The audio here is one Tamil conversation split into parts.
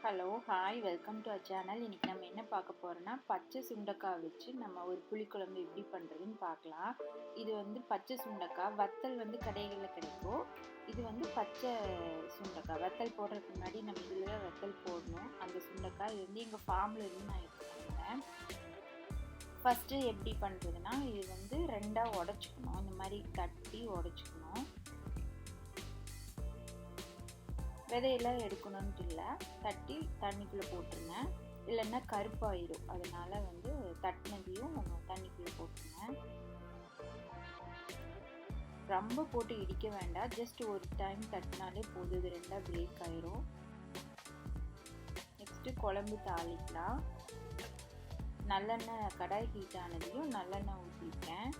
Hello hi welcome to our channel. இன்றைக்கி நம்ம என்ன பார்க்க போகிறோன்னா பச்சை சுண்டைக்காய் வச்சு நம்ம ஒரு புளிக்குழம்பு எப்படி பண்ணுறதுன்னு பார்க்கலாம். இது வந்து பச்சை சுண்டைக்காய் வத்தல் வந்து கடைகளில் கிடைக்கும். இது வந்து பச்சை சுண்டைக்காய் வத்தல் போடுறதுக்கு முன்னாடி நம்ம இதில் தான் வத்தல் போடணும். அந்த சுண்டைக்காய் இது வந்து எங்கள் ஃபார்மில் இருந்து நான் எடுத்துக்கிட்டேன். ஃபஸ்ட்டு எப்படி பண்ணுறதுன்னா இது வந்து ரெண்டாக உடச்சிக்கணும். இந்த மாதிரி தட்டி உடச்சிக்கணும். விதையெல்லாம் எடுக்கணுன்ட்டு இல்லை, தட்டி தண்ணிக்குள்ளே போட்டுருங்க. இல்லைன்னா கருப்பாயிடும், அதனால் வந்து தட்டினதையும் தண்ணிக்குள்ளே போட்டுருங்க. ரொம்ப போட்டு இடிக்க வேண்டாம், ஜஸ்ட் ஒரு டைம் தட்டினாலே போதும். இது ரெண்டாக பிரேக் ஆயிரும். நெக்ஸ்ட்டு குழம்பு தாளிக்கலாம். நல்லெண்ணெய் கடாய் ஹீட் ஆனதையும் நல்லெண்ணெய் ஊற்றிருக்கேன்.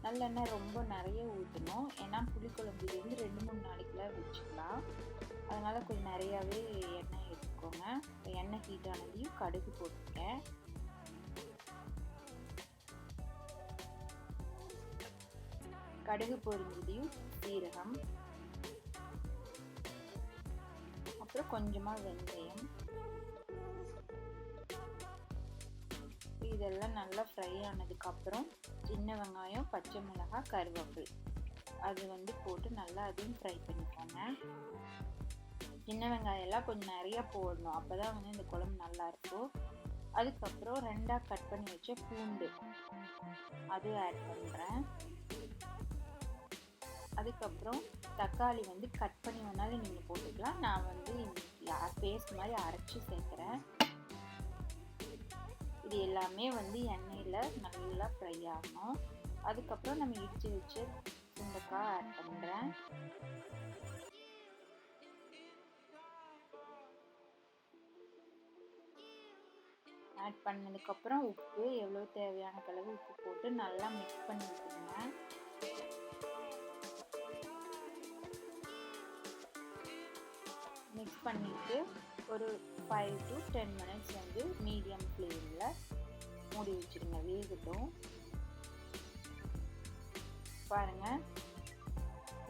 நல்லெண்ணெய் ரொம்ப நிறைய ஊற்றணும், ஏன்னா புளிக்குழம்பு இது வந்து 2-3 நாளைக்குலாம் வச்சுக்கலாம். அதனால் கொஞ்சம் நிறையாவே எண்ணெய் எடுத்துக்கோங்க. இப்போ எண்ணெய் ஹீட் ஆனதையும் கடுகு போட்டுருக்கேன். கடுகு பொரிஞ்சதையும் சீரகம், அப்புறம் கொஞ்சமாக வெந்தயம். இதெல்லாம் நல்லா ஃப்ரை ஆனதுக்கப்புறம் சின்ன வெங்காயம், பச்சை மிளகாய், கருவேப்பிலை அது வந்து போட்டு நல்லா அதையும் ஃப்ரை பண்ணிக்கோங்க. சின்ன வெங்காயம் எல்லாம் கொஞ்சம் நிறையா போடணும், அப்போ தான் வந்து இந்த குழம்பு நல்லாயிருக்கும். அதுக்கப்புறம் ரெண்டாக கட் பண்ணி வச்ச பூண்டு அது ஆட் பண்ணுறேன். அதுக்கப்புறம் தக்காளி வந்து கட் பண்ணி வேணாலும் நீங்கள் போட்டுக்கலாம். நான் வந்து இன்னைக்கு பேஸ்ட் மாதிரி அரைச்சி சேர்க்குறேன். இது எல்லாமே வந்து எண்ணெயில் நல்லா ஃப்ரை ஆகணும். அதுக்கப்புறம் நம்ம இடித்து வச்சு சுண்டைக்காய் ஆட் பண்ணுறேன். ஆட் பண்ணதுக்கப்புறம் உப்பு எவ்வளோ தேவையான அளவு உப்பு போட்டு நல்லா மிக்ஸ் பண்ணி விட்டுருங்க. மிக்ஸ் பண்ணிவிட்டு ஒரு 5 to 10 minutes வந்து மீடியம் ஃப்ளேமில் மூடி வச்சுருங்க, வேகட்டும். பாருங்கள்,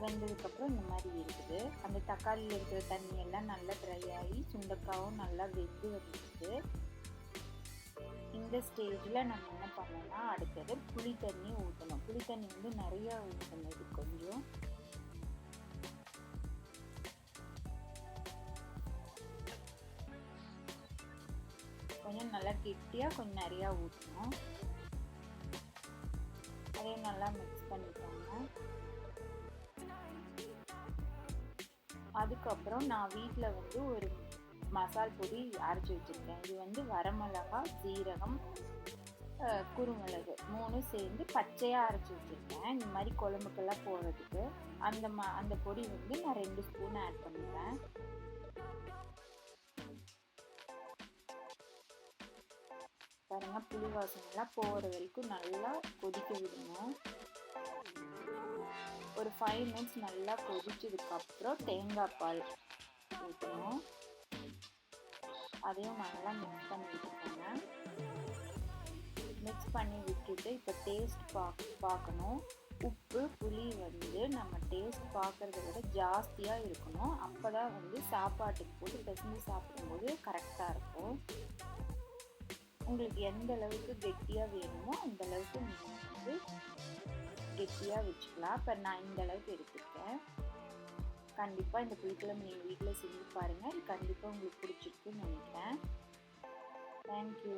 வெந்ததுக்கப்புறம் இந்த மாதிரி இருக்குது. அந்த தக்காளியில் இருக்கிற தண்ணியெல்லாம் நல்லா ட்ரை ஆகி சுண்டைக்காவும் நல்லா வெந்து வந்துடுது. இந்த ஸ்டேஜில் நம்ம என்ன பண்ணோம்னா அடுத்தது புளி தண்ணி ஊற்றணும். புளி தண்ணி வந்து நிறையா ஊற்றணும். இது கொஞ்சம் நல்லா கெட்டியாக கொஞ்சம் நிறையா ஊற்றணும். அதையும் நல்லா மிக்ஸ் பண்ணிக்கோங்க. அதுக்கப்புறம் நான் வீட்டில் வந்து ஒரு மசால் பொடி அரைச்சி வச்சுருக்கேன். இது வந்து வரமிளகாய், சீரகம், குருமிளகு 3 சேர்ந்து பச்சையாக அரைச்சி வச்சுருக்கேன். இந்த மாதிரி குழம்புக்கெல்லாம் போடுறதுக்கு அந்த பொடி வந்து நான் 2 ஸ்பூன் ஆட் பண்ணுறேன். பாருங்கள், புளி வாசனைலாம் போகிற வரைக்கும் நல்லா கொதிக்க விடணும். ஒரு 5 minutes நல்லா கொதிச்சதுக்கப்புறம் தேங்காய் பால் ஊற்றணும். அதையும் நல்லா மிக்ஸ் பண்ணி விட்டுக்கோங்க. மிக்ஸ் பண்ணி விட்டுட்டு இப்போ டேஸ்ட் பார்க்கணும். உப்பு புளி வந்து நம்ம டேஸ்ட் பார்க்குறத விட ஜாஸ்தியாக இருக்கணும். அப்போ தான் வந்து சாப்பாட்டுக்கு போட்டு பிசைஞ்சு சாப்பிடும்போது கரெக்டாக இருக்கும். உங்களுக்கு எந்த அளவுக்கு கெட்டியாக வேணுமோ அந்த அளவுக்கு நீங்கள் வந்து கெட்டியாக வச்சுக்கலாம். இப்போ நான் இந்த அளவுக்கு எடுத்துருக்கேன். கண்டிப்பாக இந்த புளிக்குழம்பு நீங்கள் வீட்டில் செஞ்சு பாருங்கள். இது கண்டிப்பாக உங்களுக்கு பிடிச்சிருக்குன்னு நினைக்கிறேன். தேங்க்யூ.